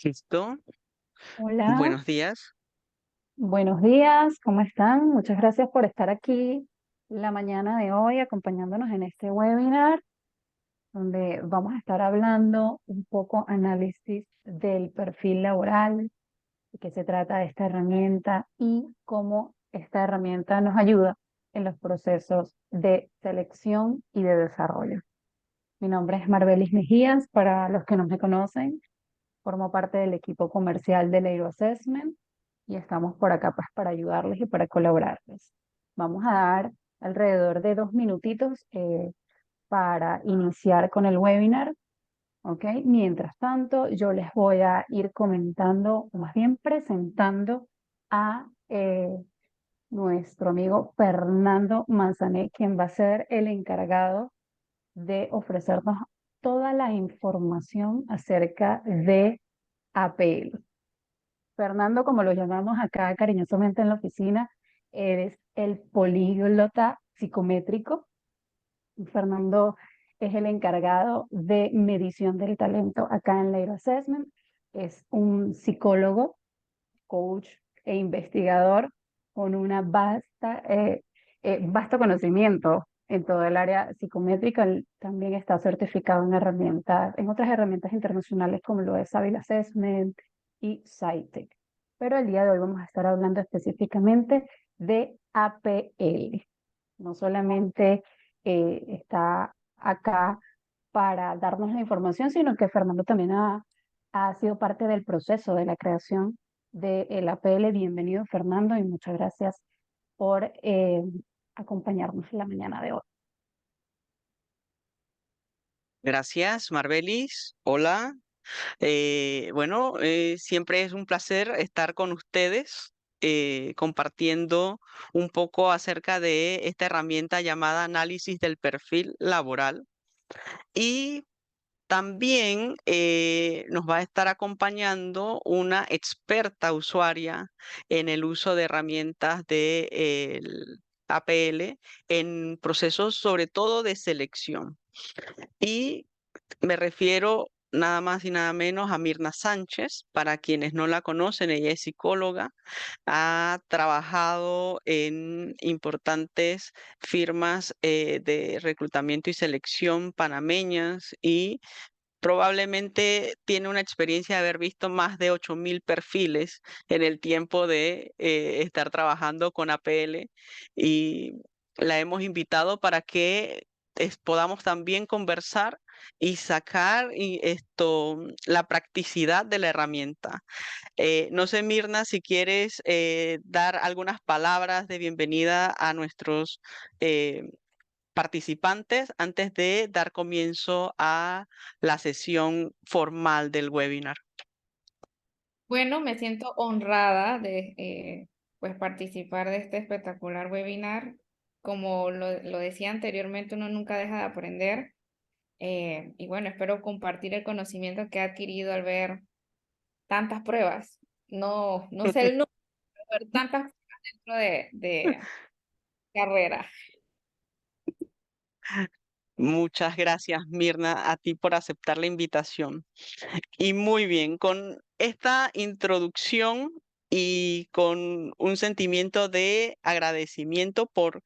Listo. Hola, Buenos días. buenos días, ¿cómo están? Muchas gracias por estar aquí la mañana de hoy acompañándonos en este webinar donde vamos a estar hablando un poco análisis del perfil laboral, de qué se trata de esta herramienta y cómo esta herramienta nos ayuda en los procesos de selección y de desarrollo. Mi nombre es Marbelis Mejías, para los que no me conocen. Formo parte del equipo comercial de Leiro Assessment y estamos por acá pues, para ayudarles y para colaborarles. Vamos a dar alrededor de 2 minutitos para iniciar con el webinar, ¿ok? Mientras tanto, yo les voy a ir comentando, o más bien presentando a nuestro amigo Fernando Manzané, quien va a ser el encargado de ofrecernos toda la información acerca de APL. Fernando, como lo llamamos acá cariñosamente en la oficina, eres el políglota psicométrico. Fernando es el encargado de medición del talento acá en Leiro Assessment. Es un psicólogo, coach e investigador con una vasto conocimiento en todo el área psicométrica. Él también está certificado en otras herramientas internacionales como lo es Savile Assessment y SciTech. Pero el día de hoy vamos a estar hablando específicamente de APL. No solamente está acá para darnos la información, sino que Fernando también ha sido parte del proceso de la creación del APL. Bienvenido, Fernando, y muchas gracias por acompañarnos la mañana de hoy. Gracias, Marbelis. Hola. Siempre es un placer estar con ustedes compartiendo un poco acerca de esta herramienta llamada análisis del perfil laboral. Y también nos va a estar acompañando una experta usuaria en el uso de herramientas de el APL en procesos sobre todo de selección. Y me refiero nada más y nada menos a Mirna Sánchez. Para quienes no la conocen, ella es psicóloga, ha trabajado en importantes firmas de reclutamiento y selección panameñas y probablemente tiene una experiencia de haber visto más de 8.000 perfiles en el tiempo de estar trabajando con APL y la hemos invitado para que podamos también conversar y sacar la practicidad de la herramienta. No sé, Mirna, si quieres dar algunas palabras de bienvenida a nuestros eh, participantes antes de dar comienzo a la sesión formal del webinar. Bueno, me siento honrada de pues participar de este espectacular webinar. Como lo decía anteriormente, uno nunca deja de aprender. Y bueno, espero compartir el conocimiento que he adquirido al ver tantas pruebas. No sé el número, pero ver tantas pruebas dentro de carrera. Muchas gracias, Mirna, a ti por aceptar la invitación. Y muy bien, con esta introducción y con un sentimiento de agradecimiento por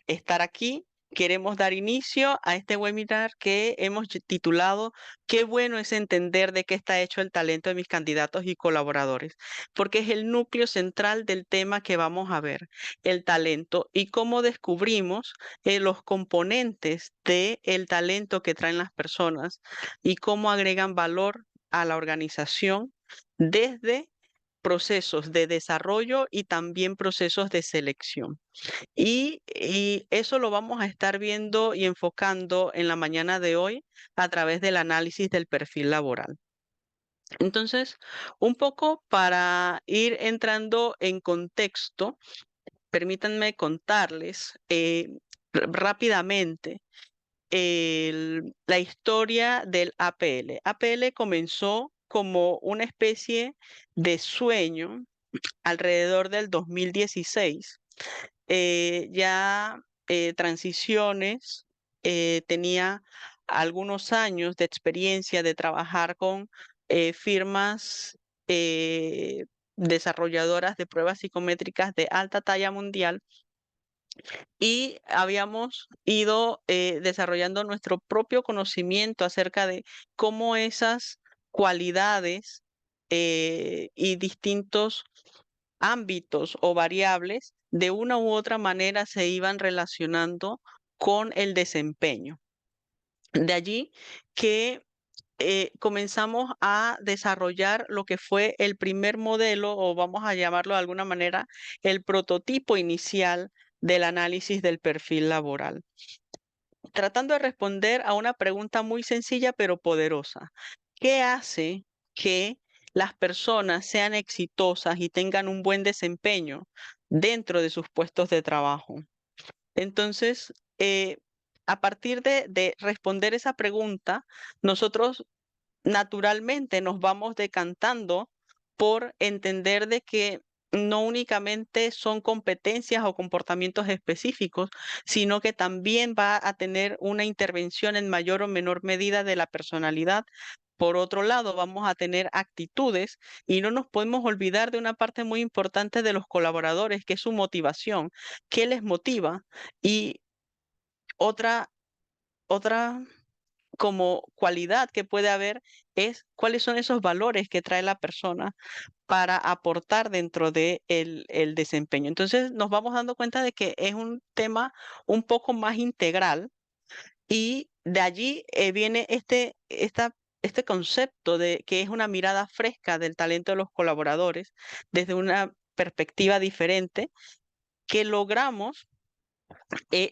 estar aquí. Queremos dar inicio a este webinar que hemos titulado Qué bueno es entender de qué está hecho el talento de mis candidatos y colaboradores, porque es el núcleo central del tema que vamos a ver, el talento y cómo descubrimos los componentes del talento que traen las personas y cómo agregan valor a la organización desde procesos de desarrollo y también procesos de selección. Y eso lo vamos a estar viendo y enfocando en la mañana de hoy a través del análisis del perfil laboral. Entonces, un poco para ir entrando en contexto, permítanme contarles rápidamente la historia del APL. APL comenzó como una especie de sueño alrededor del 2016. Ya Transiciones tenía algunos años de experiencia de trabajar con firmas desarrolladoras de pruebas psicométricas de alta talla mundial y habíamos ido desarrollando nuestro propio conocimiento acerca de cómo esas cualidades y distintos ámbitos o variables de una u otra manera se iban relacionando con el desempeño. De allí que comenzamos a desarrollar lo que fue el primer modelo, o vamos a llamarlo de alguna manera, el prototipo inicial del análisis del perfil laboral, tratando de responder a una pregunta muy sencilla pero poderosa. ¿Qué hace que las personas sean exitosas y tengan un buen desempeño dentro de sus puestos de trabajo? Entonces, a partir de responder esa pregunta, nosotros naturalmente nos vamos decantando por entender de que no únicamente son competencias o comportamientos específicos, sino que también va a tener una intervención en mayor o menor medida de la personalidad. Por otro lado, vamos a tener actitudes y no nos podemos olvidar de una parte muy importante de los colaboradores, que es su motivación, qué les motiva. Y otra, otra como cualidad que puede haber es cuáles son esos valores que trae la persona para aportar dentro de el desempeño. Entonces nos vamos dando cuenta de que es un tema un poco más integral y de allí viene este concepto de que es una mirada fresca del talento de los colaboradores desde una perspectiva diferente que logramos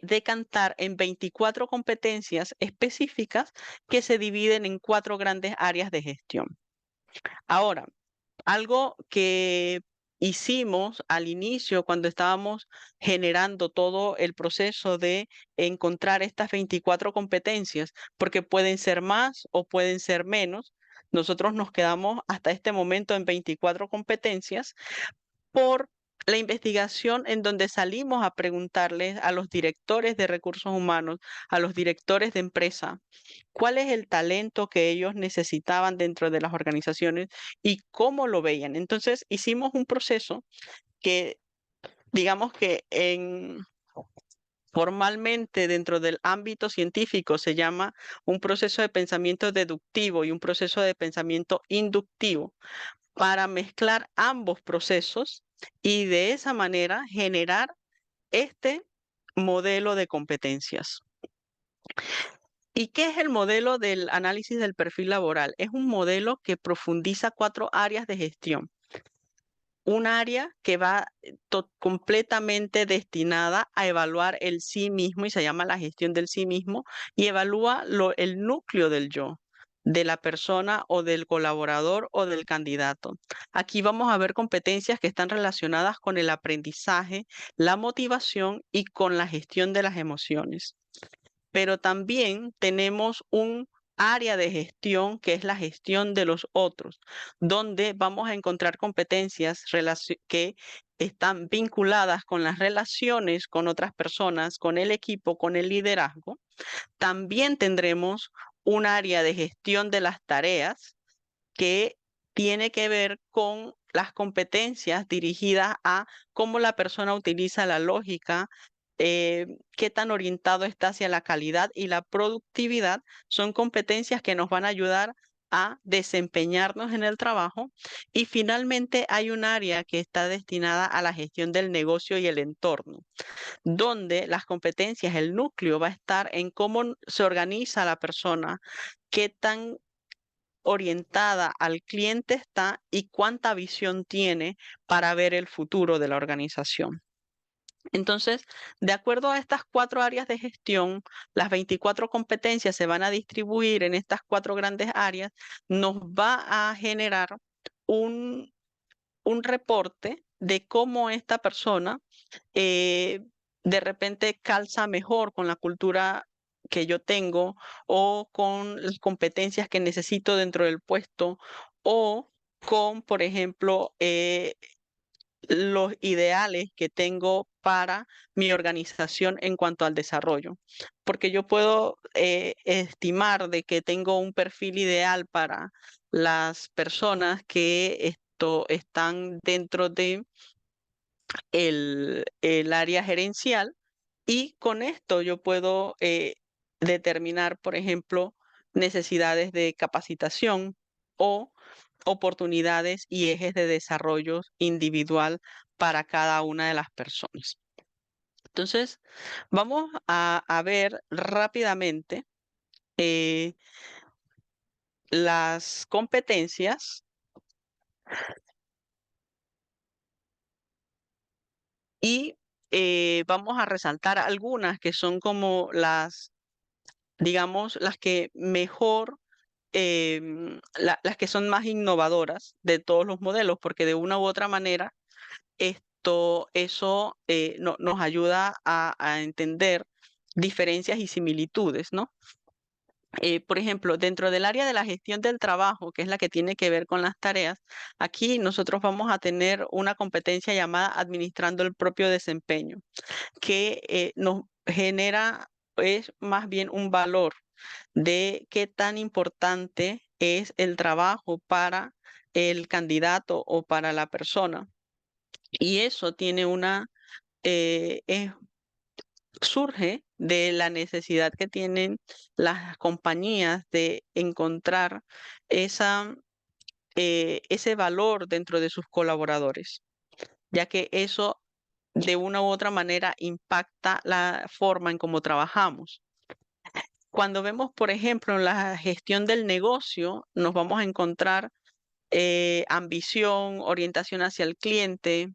decantar en 24 competencias específicas que se dividen en 4 grandes áreas de gestión. Ahora, algo que hicimos al inicio cuando estábamos generando todo el proceso de encontrar estas 24 competencias, porque pueden ser más o pueden ser menos. Nosotros nos quedamos hasta este momento en 24 competencias por la investigación en donde salimos a preguntarles a los directores de recursos humanos, a los directores de empresa, cuál es el talento que ellos necesitaban dentro de las organizaciones y cómo lo veían. Entonces hicimos un proceso que, digamos que formalmente dentro del ámbito científico se llama un proceso de pensamiento deductivo y un proceso de pensamiento inductivo para mezclar ambos procesos y de esa manera generar este modelo de competencias. ¿Y qué es el modelo del análisis del perfil laboral? Es un modelo que profundiza 4 áreas de gestión. Un área que va completamente destinada a evaluar el sí mismo y se llama la gestión del sí mismo y evalúa el núcleo del yo, de la persona o del colaborador o del candidato. Aquí vamos a ver competencias que están relacionadas con el aprendizaje, la motivación y con la gestión de las emociones. Pero también tenemos un área de gestión que es la gestión de los otros, donde vamos a encontrar competencias que están vinculadas con las relaciones con otras personas, con el equipo, con el liderazgo. También tendremos un área de gestión de las tareas que tiene que ver con las competencias dirigidas a cómo la persona utiliza la lógica, qué tan orientado está hacia la calidad y la productividad. Son competencias que nos van a ayudar a desempeñarnos en el trabajo. Y finalmente hay un área que está destinada a la gestión del negocio y el entorno, donde las competencias, el núcleo va a estar en cómo se organiza la persona, qué tan orientada al cliente está y cuánta visión tiene para ver el futuro de la organización. Entonces, de acuerdo a estas 4 áreas de gestión, las 24 competencias se van a distribuir en estas 4 grandes áreas, nos va a generar un, un reporte de cómo esta persona eh, de repente calza mejor con la cultura que yo tengo o con las competencias que necesito dentro del puesto o con, por ejemplo, los ideales que tengo para mi organización en cuanto al desarrollo. Porque yo puedo estimar de que tengo un perfil ideal para las personas que están dentro de el área gerencial, y con esto yo puedo determinar, por ejemplo, necesidades de capacitación o oportunidades y ejes de desarrollo individual para cada una de las personas. Entonces, vamos a ver rápidamente eh, las competencias y vamos a resaltar algunas que son como digamos, las que mejor, las que son más innovadoras de todos los modelos, porque de una u otra manera eso nos ayuda a entender diferencias y similitudes, ¿no? Por ejemplo, dentro del área de la gestión del trabajo, que es la que tiene que ver con las tareas, aquí nosotros vamos a tener una competencia llamada administrando el propio desempeño, que nos genera, es más bien un valor de qué tan importante es el trabajo para el candidato o para la persona. Y eso tiene surge de la necesidad que tienen las compañías de encontrar ese valor dentro de sus colaboradores, ya que eso de una u otra manera impacta la forma en cómo trabajamos. Cuando vemos, por ejemplo, la gestión del negocio, nos vamos a encontrar ambición, orientación hacia el cliente,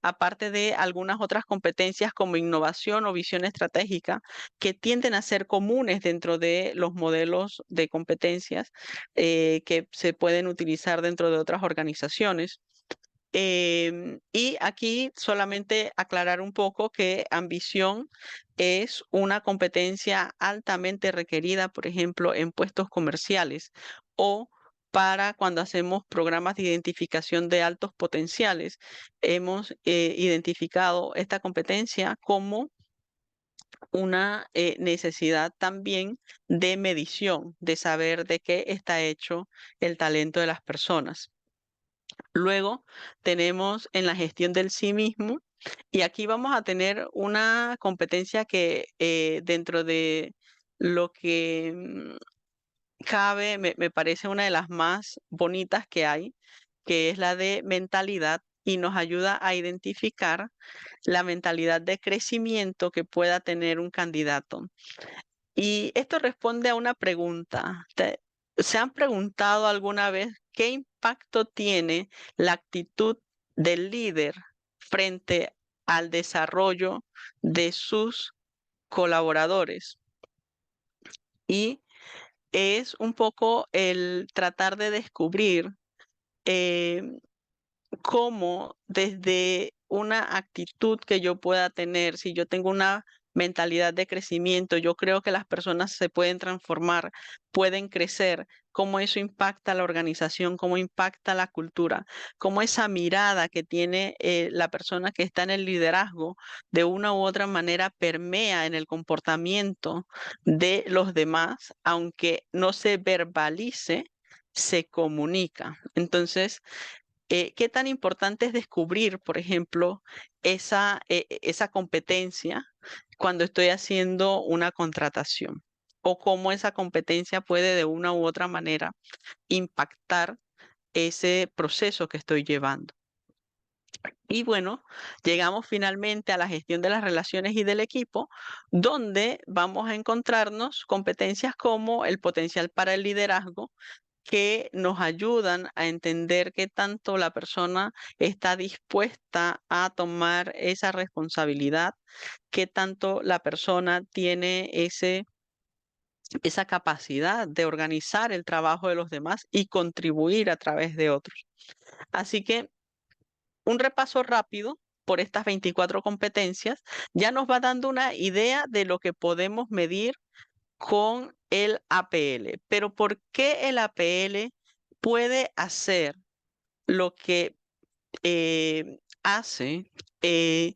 aparte de algunas otras competencias como innovación o visión estratégica, que tienden a ser comunes dentro de los modelos de competencias que se pueden utilizar dentro de otras organizaciones. Y aquí solamente aclarar un poco que ambición es una competencia altamente requerida, por ejemplo, en puestos comerciales o para cuando hacemos programas de identificación de altos potenciales. Hemos identificado esta competencia como una necesidad también de medición, de saber de qué está hecho el talento de las personas. Luego tenemos en la gestión del sí mismo, y aquí vamos a tener una competencia que dentro de lo que cabe, me parece una de las más bonitas que hay, que es la de mentalidad, y nos ayuda a identificar la mentalidad de crecimiento que pueda tener un candidato. Y esto responde a una pregunta. ¿Se han preguntado alguna vez qué impacto tiene la actitud del líder frente al desarrollo de sus colaboradores? Y es un poco el tratar de descubrir eh, cómo desde una actitud que yo pueda tener, si yo tengo una mentalidad de crecimiento, yo creo que las personas se pueden transformar, pueden crecer, cómo eso impacta a la organización, cómo impacta la cultura, cómo esa mirada que tiene la persona que está en el liderazgo de una u otra manera permea en el comportamiento de los demás, aunque no se verbalice, se comunica. Entonces, ¿qué tan importante es descubrir, por ejemplo, esa competencia cuando estoy haciendo una contratación? O cómo esa competencia puede de una u otra manera impactar ese proceso que estoy llevando. Y bueno, llegamos finalmente a la gestión de las relaciones y del equipo, donde vamos a encontrarnos competencias como el potencial para el liderazgo, que nos ayudan a entender qué tanto la persona está dispuesta a tomar esa responsabilidad, qué tanto la persona tiene esa capacidad de organizar el trabajo de los demás y contribuir a través de otros. Así que un repaso rápido por estas 24 competencias ya nos va dando una idea de lo que podemos medir con el APL. Pero ¿por qué el APL puede hacer lo que hace? Eh,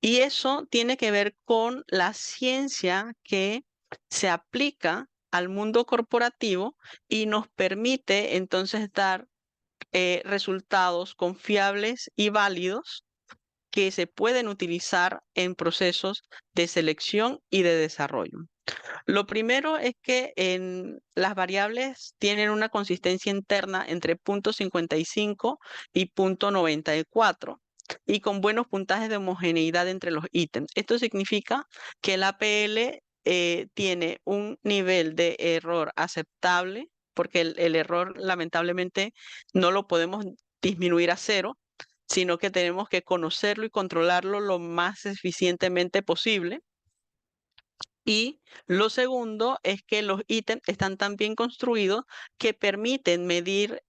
y eso tiene que ver con la ciencia que se aplica al mundo corporativo y nos permite entonces dar resultados confiables y válidos que se pueden utilizar en procesos de selección y de desarrollo. Lo primero es que las variables tienen una consistencia interna entre 0,55 y 0,94 y con buenos puntajes de homogeneidad entre los ítems. Esto significa que el APL tiene un nivel de error aceptable, porque el error lamentablemente no lo podemos disminuir a cero, sino que tenemos que conocerlo y controlarlo lo más eficientemente posible. Y lo segundo es que los ítems están tan bien construidos que permiten medir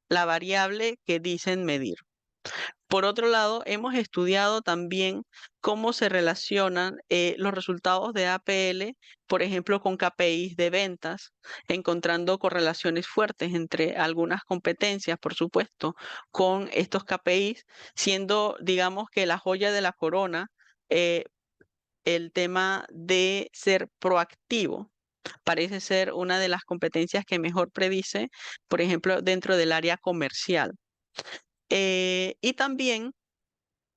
la variable que dicen medir. Por otro lado, hemos estudiado también cómo se relacionan los resultados de APL, por ejemplo, con KPIs de ventas, encontrando correlaciones fuertes entre algunas competencias, por supuesto, con estos KPIs, siendo, digamos, que la joya de la corona, el tema de ser proactivo. Parece ser una de las competencias que mejor predice, por ejemplo, dentro del área comercial. Y también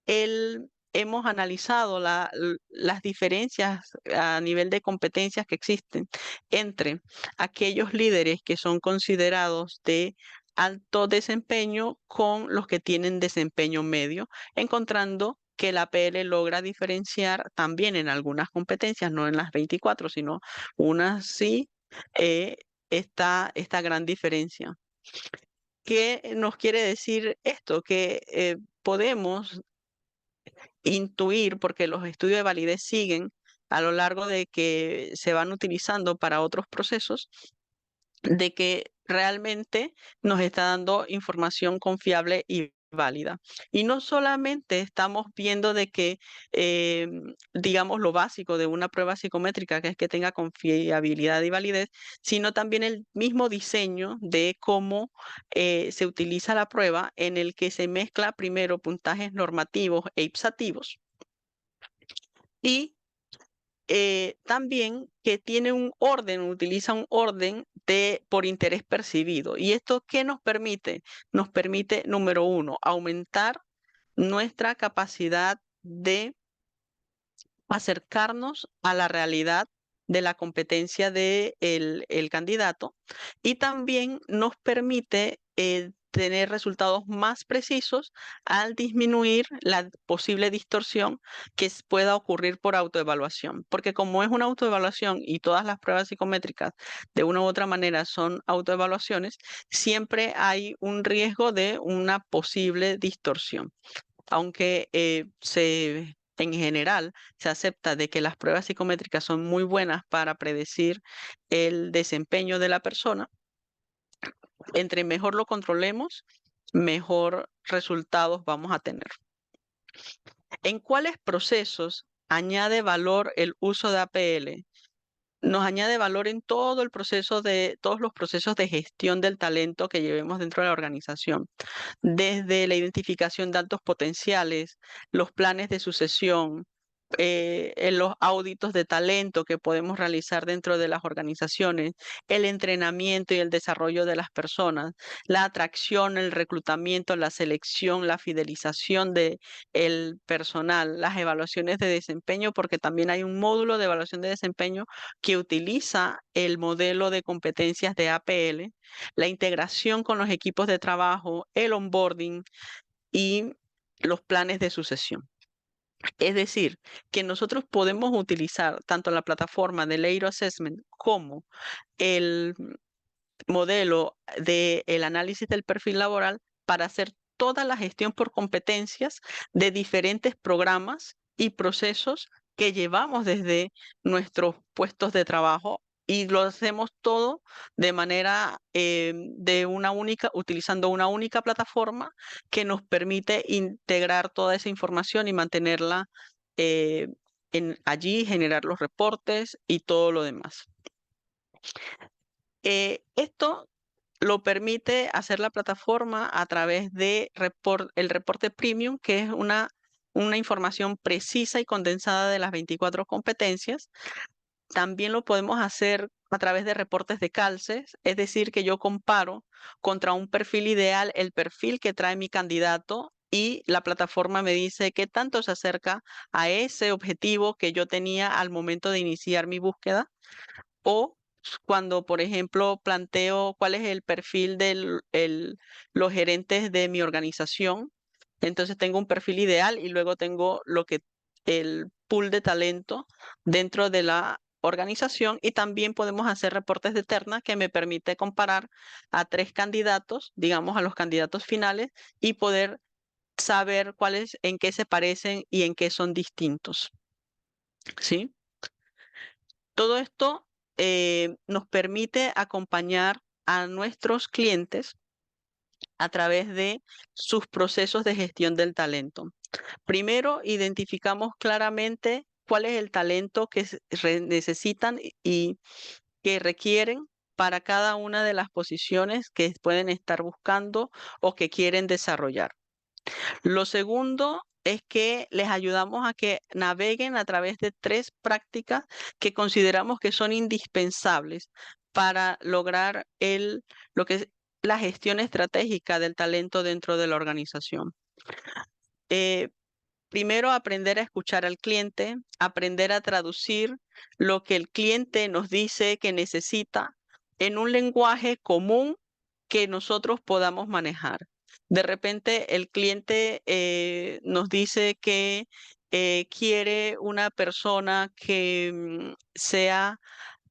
hemos analizado las diferencias a nivel de competencias que existen entre aquellos líderes que son considerados de alto desempeño con los que tienen desempeño medio, encontrando que la APL logra diferenciar también en algunas competencias, no en las 24, sino unas sí, eh, esta gran diferencia. ¿Qué nos quiere decir esto? Que podemos intuir, porque los estudios de validez siguen a lo largo de que se van utilizando para otros procesos, de que realmente nos está dando información confiable y válida. Y no solamente estamos viendo de que, digamos, lo básico de una prueba psicométrica, que es que tenga confiabilidad y validez, sino también el mismo diseño de cómo se utiliza la prueba, en el que se mezcla primero puntajes normativos e ipsativos y también que tiene un orden, utiliza un orden por interés percibido. ¿Y esto qué nos permite? Nos permite, número uno, aumentar nuestra capacidad de acercarnos a la realidad de la competencia del el candidato, y también nos permite tener resultados más precisos al disminuir la posible distorsión que pueda ocurrir por autoevaluación. Porque como es una autoevaluación y todas las pruebas psicométricas de una u otra manera son autoevaluaciones, siempre hay un riesgo de una posible distorsión. Aunque en general se acepta de que las pruebas psicométricas son muy buenas para predecir el desempeño de la persona, entre mejor lo controlemos, mejor resultados vamos a tener. ¿En cuáles procesos añade valor el uso de APL? Nos añade valor en todo el proceso todos los procesos de gestión del talento que llevemos dentro de la organización, desde la identificación de altos potenciales, los planes de sucesión, en los auditos de talento que podemos realizar dentro de las organizaciones, el entrenamiento y el desarrollo de las personas, la atracción, el reclutamiento, la selección, la fidelización de el personal, las evaluaciones de desempeño, porque también hay un módulo de evaluación de desempeño que utiliza el modelo de competencias de APL, la integración con los equipos de trabajo, el onboarding y los planes de sucesión. Es decir, que nosotros podemos utilizar tanto la plataforma de Leiro Assessment como el modelo del análisis del perfil laboral para hacer toda la gestión por competencias de diferentes programas y procesos que llevamos desde nuestros puestos de trabajo, y lo hacemos todo de manera utilizando una única plataforma que nos permite integrar toda esa información y mantenerla eh, allí, generar los reportes y todo lo demás. Esto lo permite hacer la plataforma a través de el reporte premium, que es una información precisa y condensada de las 24 competencias. También lo podemos hacer a través de reportes de calces, es decir, que yo comparo contra un perfil ideal el perfil que trae mi candidato y la plataforma me dice qué tanto se acerca a ese objetivo que yo tenía al momento de iniciar mi búsqueda. O cuando, por ejemplo, planteo cuál es el perfil de los gerentes de mi organización, entonces tengo un perfil ideal y luego tengo el pool de talento dentro de la organización, y también podemos hacer reportes de terna que me permite comparar a 3 candidatos, digamos a los candidatos finales, y poder saber cuáles, en qué se parecen y en qué son distintos. ¿Sí? Todo esto nos permite acompañar a nuestros clientes a través de sus procesos de gestión del talento. Primero, identificamos claramente cuál es el talento que necesitan y que requieren para cada una de las posiciones que pueden estar buscando o que quieren desarrollar. Lo segundo es que les ayudamos a que naveguen a través de 3 prácticas que consideramos que son indispensables para lograr lo que es la gestión estratégica del talento dentro de la organización. Eh, Primero, aprender a escuchar al cliente, aprender a traducir lo que el cliente nos dice que necesita en un lenguaje común que nosotros podamos manejar. De repente, el cliente nos dice que quiere una persona que sea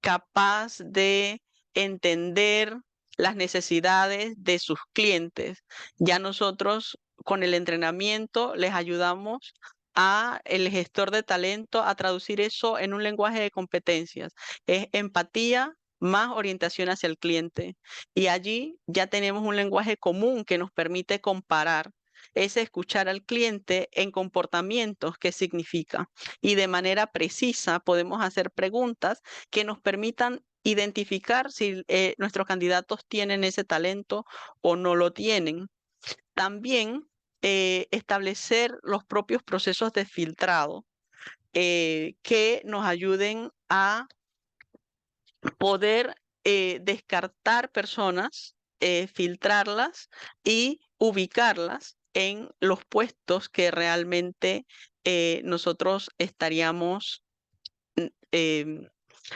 capaz de entender las necesidades de sus clientes. Ya nosotros con el entrenamiento les ayudamos a el gestor de talento a traducir eso en un lenguaje de competencias. Es empatía más orientación hacia el cliente. Y allí ya tenemos un lenguaje común que nos permite comparar ese escuchar al cliente en comportamientos, qué significa. Y de manera precisa podemos hacer preguntas que nos permitan identificar si nuestros candidatos tienen ese talento o no lo tienen. También establecer los propios procesos de filtrado que nos ayuden a poder descartar personas, filtrarlas y ubicarlas en los puestos que realmente nosotros estaríamos em,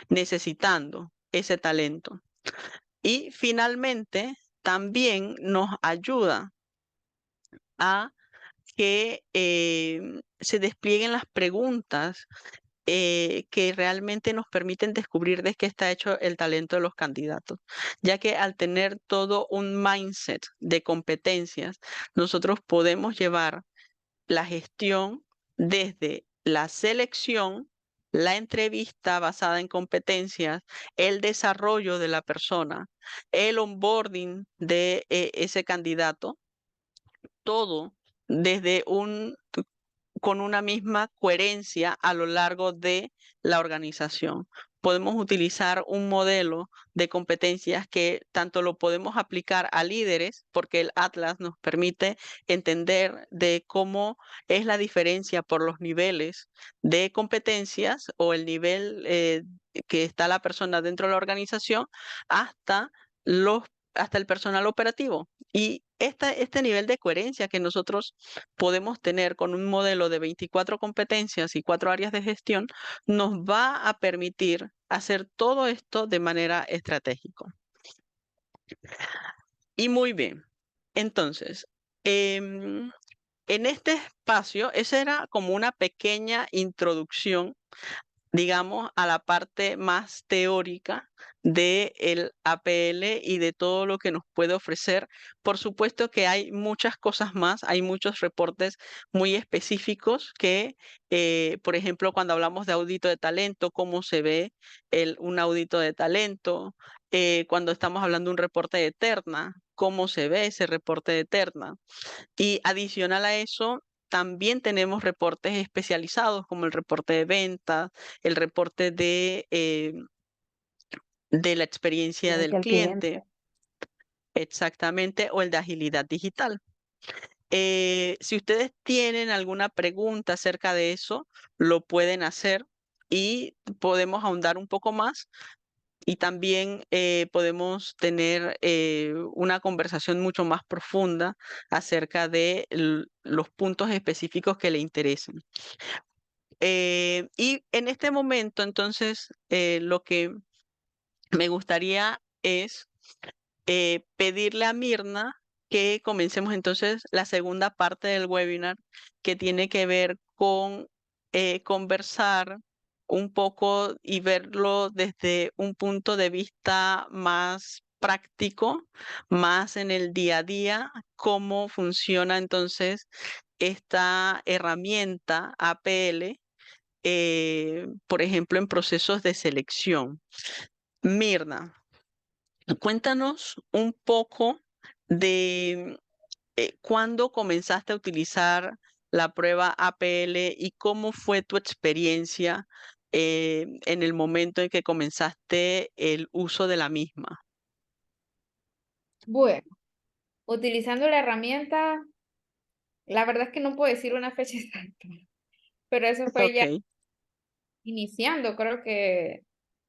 necesitando ese talento. Y finalmente, también nos ayuda a que se desplieguen las preguntas que realmente nos permiten descubrir de qué está hecho el talento de los candidatos, ya que al tener todo un mindset de competencias, nosotros podemos llevar la gestión desde la selección, la entrevista basada en competencias, el desarrollo de la persona, el onboarding de ese candidato, todo desde con una misma coherencia a lo largo de la organización. Podemos utilizar un modelo de competencias que tanto lo podemos aplicar a líderes, porque el Atlas nos permite entender de cómo es la diferencia por los niveles de competencias o el nivel que está la persona dentro de la organización hasta hasta el personal operativo. Y este nivel de coherencia que nosotros podemos tener con un modelo de 24 competencias y 4 áreas de gestión, nos va a permitir hacer todo esto de manera estratégica. Y muy bien, entonces, en este espacio, esa era como una pequeña introducción, digamos, a la parte más teórica del APL y de todo lo que nos puede ofrecer. Por supuesto que hay muchas cosas más, hay muchos reportes muy específicos que, por ejemplo, cuando hablamos de audito de talento, cómo se ve un audito de talento, cuando estamos hablando de un reporte de terna, cómo se ve ese reporte de terna. Y adicional a eso, también tenemos reportes especializados como el reporte de ventas, el reporte de la experiencia del Experiencia al cliente, cliente. exactamente, o el de agilidad digital. Si ustedes tienen alguna pregunta acerca de eso, lo pueden hacer y podemos ahondar un poco más, y también podemos tener una conversación mucho más profunda acerca de los puntos específicos que le interesen. Y en este momento, entonces, lo que me gustaría es pedirle a Mirna que comencemos entonces la segunda parte del webinar, que tiene que ver con conversar un poco y verlo desde un punto de vista más práctico, más en el día a día, cómo funciona entonces esta herramienta APL, por ejemplo, en procesos de selección. Mirna, cuéntanos un poco de cuándo comenzaste a utilizar la prueba APL y cómo fue tu experiencia en el momento en que comenzaste el uso de la misma. Bueno, utilizando la herramienta, la verdad es que no puedo decir una fecha exacta, pero eso fue ya Ok, iniciando, creo que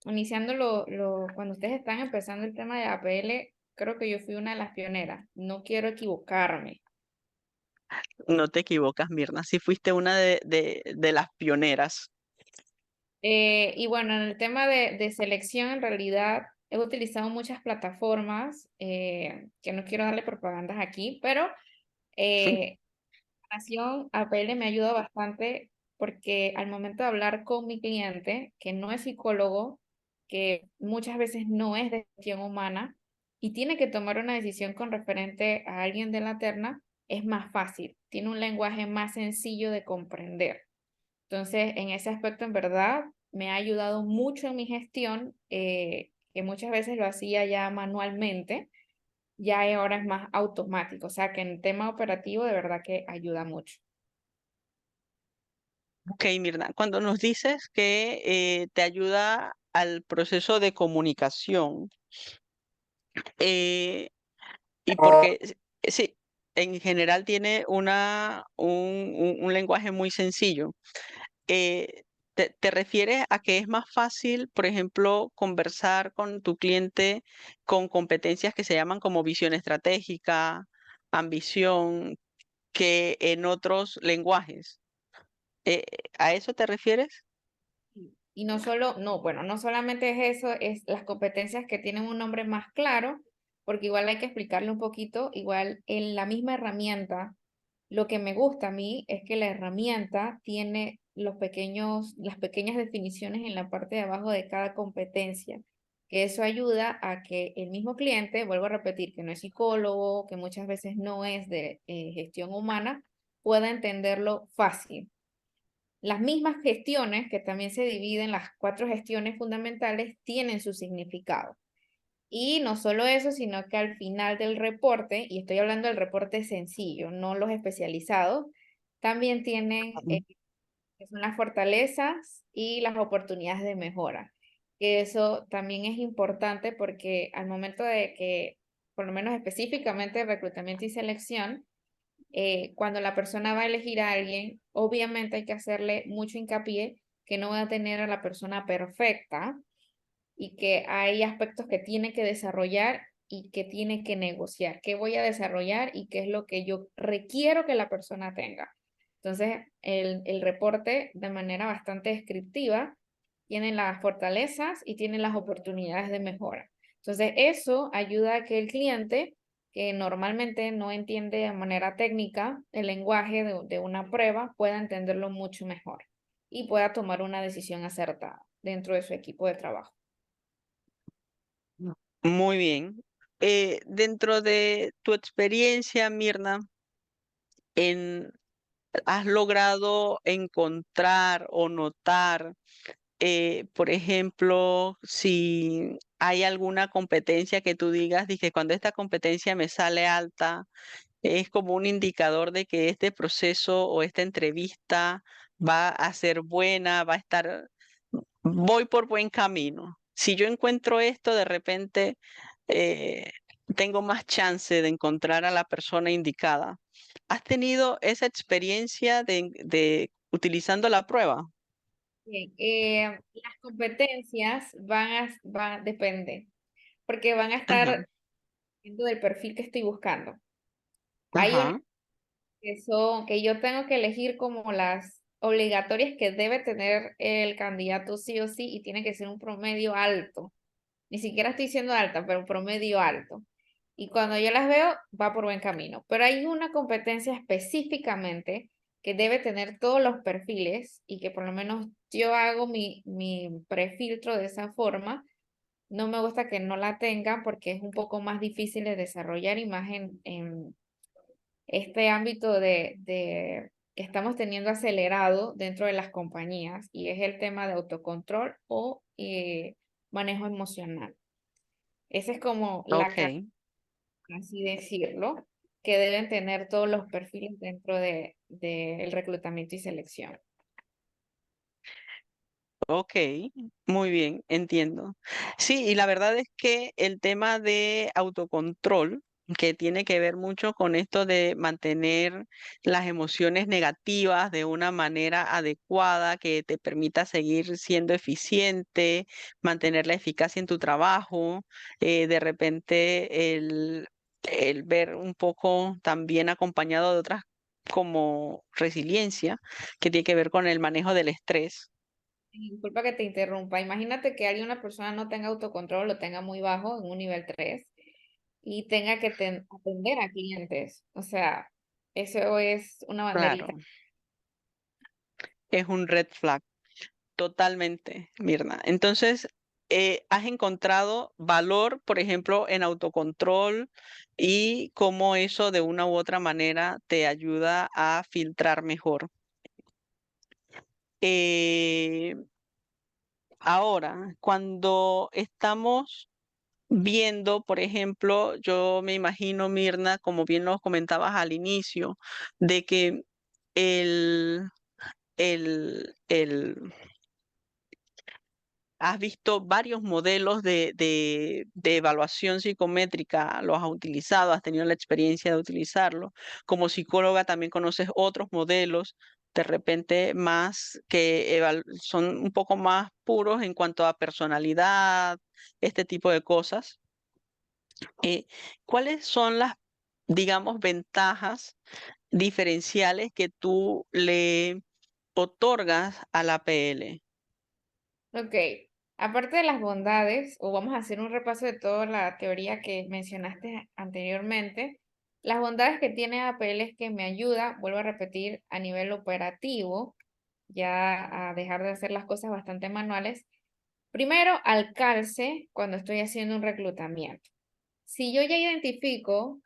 iniciando cuando ustedes están empezando el tema de APL, creo que yo fui una de las pioneras. No quiero equivocarme. no te equivocas, Mirna, sí fuiste una de las pioneras. Y bueno, en el tema de selección, en realidad he utilizado muchas plataformas, que no quiero darle propagandas aquí, pero eh, Nación APL me ayuda bastante porque al momento de hablar con mi cliente, que no es psicólogo, que muchas veces no es de gestión humana y tiene que tomar una decisión con referente a alguien de la terna, es más fácil, tiene un lenguaje más sencillo de comprender. Entonces, en ese aspecto, en verdad, me ha ayudado mucho en mi gestión, que muchas veces lo hacía ya manualmente, ya ahora es más automático, o sea que en tema operativo de verdad que ayuda mucho. Ok, Mirna, cuando nos dices que te ayuda al proceso de comunicación, eh, y porque sí, en general tiene un lenguaje muy sencillo. ¿Te refieres a que es más fácil, por ejemplo, conversar con tu cliente con competencias que se llaman como visión estratégica, ambición, que en otros lenguajes? Eh, ¿A eso te refieres? Y no solo, no, bueno, no solamente es eso, es las competencias que tienen un nombre más claro, porque igual hay que explicarle un poquito, igual en la misma herramienta, lo que me gusta a mí es que la herramienta tiene las pequeñas definiciones en la parte de abajo de cada competencia, que eso ayuda a que el mismo cliente, vuelvo a repetir, que no es psicólogo, que muchas veces no es de gestión humana, pueda entenderlo fácil. Las mismas gestiones, que también se dividen, las 4 gestiones fundamentales, tienen su significado. Y no solo eso, sino que al final del reporte, y estoy hablando del reporte sencillo, no los especializados, también tienen Ujú. que son las fortalezas y las oportunidades de mejora. Que eso también es importante porque al momento de que, por lo menos específicamente reclutamiento y selección, cuando la persona va a elegir a alguien, obviamente hay que hacerle mucho hincapié que no va a tener a la persona perfecta y que hay aspectos que tiene que desarrollar y que tiene que negociar. ¿Qué voy a desarrollar y qué es lo que yo requiero que la persona tenga? Entonces, el reporte de manera bastante descriptiva tiene las fortalezas y tiene las oportunidades de mejora. Entonces, eso ayuda a que el cliente, que normalmente no entiende de manera técnica el lenguaje de una prueba, pueda entenderlo mucho mejor y pueda tomar una decisión acertada dentro de su equipo de trabajo. Muy bien. Dentro de tu experiencia, Mirna, en, ¿has logrado encontrar o notar, por ejemplo, si hay alguna competencia que tú digas, dije, cuando esta competencia me sale alta, es como un indicador de que este proceso o esta entrevista va a ser buena, va a estar, voy por buen camino? Si yo encuentro esto, de repente eh, tengo más chance de encontrar a la persona indicada. ¿Has tenido esa experiencia de utilizando la prueba? Bien, las competencias depende, porque van a Ajá, estar dentro del perfil que estoy buscando. Hay unas ajá, que son, que yo tengo que elegir como las obligatorias que debe tener el candidato sí o sí y tiene que ser un promedio alto. Ni siquiera estoy diciendo alta, pero un promedio alto. Y cuando yo las veo, va por buen camino. Pero hay una competencia específicamente que debe tener todos los perfiles y que por lo menos yo hago mi prefiltro de esa forma. No me gusta que no la tengan porque es un poco más difícil de desarrollar imagen en este ámbito de que estamos teniendo acelerado dentro de las compañías y es el tema de autocontrol o manejo emocional. Esa es como la carta, ok. así decirlo, que deben tener todos los perfiles dentro del reclutamiento y selección. Ok, muy bien, entiendo. Sí, y la verdad es que el tema de autocontrol, que tiene que ver mucho con esto de mantener las emociones negativas de una manera adecuada, que te permita seguir siendo eficiente, mantener la eficacia en tu trabajo, de repente el ver un poco también acompañado de otras como resiliencia, que tiene que ver con el manejo del estrés. Y disculpa que te interrumpa. Imagínate que alguien, una persona no tenga autocontrol, lo tenga muy bajo, en un nivel 3 y tenga que atender a clientes. O sea, eso es una Claro. banderita. Es un red flag, totalmente, Mirna. Entonces, ¿has encontrado valor, por ejemplo, en autocontrol y cómo eso de una u otra manera te ayuda a filtrar mejor? Eh, Ahora, cuando estamos viendo, por ejemplo, yo me imagino, Mirna, como bien nos comentabas al inicio, de que el, el has visto varios modelos de evaluación psicométrica, los has utilizado, has tenido la experiencia de utilizarlo. Como psicóloga también conoces otros modelos, de repente más que son un poco más puros en cuanto a personalidad, este tipo de cosas. Eh, ¿Cuáles son las, digamos, ventajas diferenciales que tú le otorgas a la PL? Ok, aparte de las bondades, o vamos a hacer un repaso de toda la teoría que mencionaste anteriormente, las bondades que tiene APL es que me ayuda, vuelvo a repetir, a nivel operativo, ya a dejar de hacer las cosas bastante manuales. Primero, al calce cuando estoy haciendo un reclutamiento. Si yo ya identifico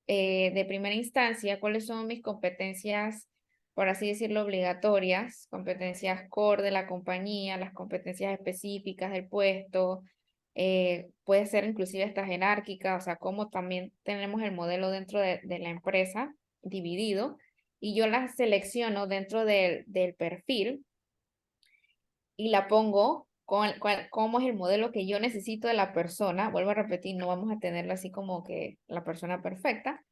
de primera instancia cuáles son mis competencias, por así decirlo, obligatorias, competencias core de la compañía, las competencias específicas del puesto, puede ser inclusive esta jerárquica, o sea, como también tenemos el modelo dentro de la empresa dividido, y yo las selecciono dentro del perfil y la pongo cómo es el modelo que yo necesito de la persona. Vuelvo a repetir, no vamos a tenerla así como que la persona perfecta.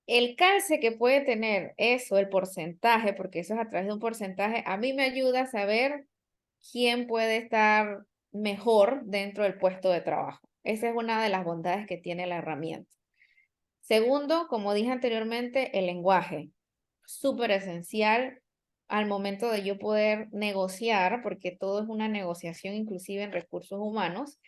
El calce que puede tener eso, el porcentaje, porque eso es a través de un porcentaje, a mí me ayuda a saber quién puede estar mejor dentro del puesto de trabajo. Esa es una de las bondades que tiene la herramienta. Segundo, como dije anteriormente, el lenguaje. Súper esencial al momento de yo poder negociar, porque todo es una negociación, inclusive en recursos humanos,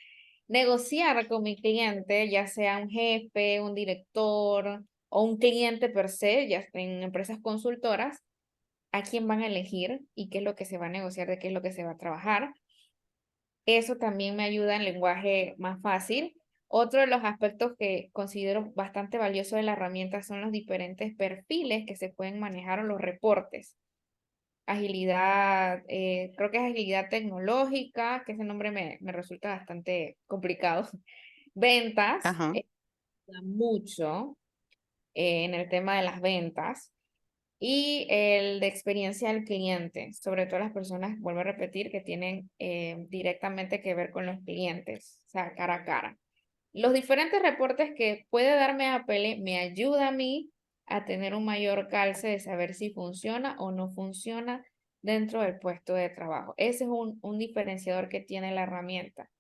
negociar con mi cliente, ya sea un jefe, un director o un cliente per se, ya en empresas consultoras, a quién van a elegir y qué es lo que se va a negociar, de qué es lo que se va a trabajar. Eso también me ayuda en lenguaje más fácil. Otro de los aspectos que considero bastante valioso de la herramienta son los diferentes perfiles que se pueden manejar o los reportes. Agilidad, creo que es agilidad tecnológica, que ese nombre me resulta bastante complicado. Ventas, Ajá. ayuda mucho en el tema de las ventas. Y el de experiencia del cliente, sobre todo las personas, vuelvo a repetir, que tienen directamente que ver con los clientes, o sea, cara a cara. Los diferentes reportes que puede darme Apple me ayuda a mí a tener un mayor calce de saber si funciona o no funciona dentro del puesto de trabajo. Ese es un diferenciador que tiene la herramienta.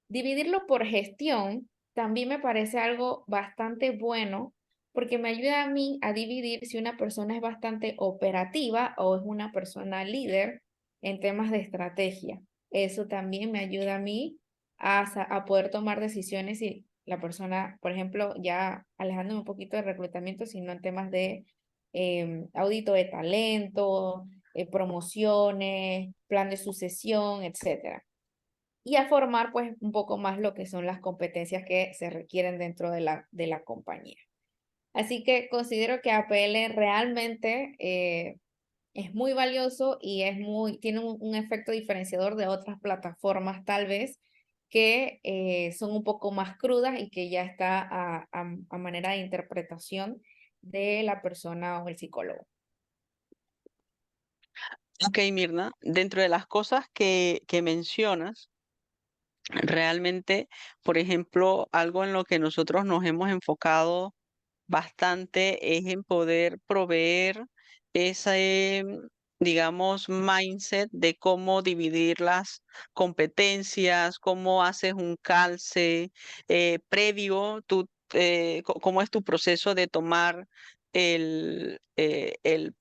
Dividirlo por gestión también me parece algo bastante bueno porque me ayuda a mí a dividir si una persona es bastante operativa o es una persona líder en temas de estrategia. Eso también me ayuda a mí a poder tomar decisiones si la persona, por ejemplo, ya alejándome un poquito de reclutamiento, sino en temas de audito de talento, promociones, plan de sucesión, etcétera, y a formar pues un poco más lo que son las competencias que se requieren dentro de la compañía. Así que considero que APL realmente es muy valioso y tiene un efecto diferenciador de otras plataformas tal vez que son un poco más crudas y que ya está a manera de interpretación de la persona o el psicólogo. Ok, Mirna, dentro de las cosas que mencionas, realmente, por ejemplo, algo en lo que nosotros nos hemos enfocado bastante es en poder proveer ese, digamos, mindset de cómo dividir las competencias, cómo haces un calce previo, cómo es tu proceso de tomar el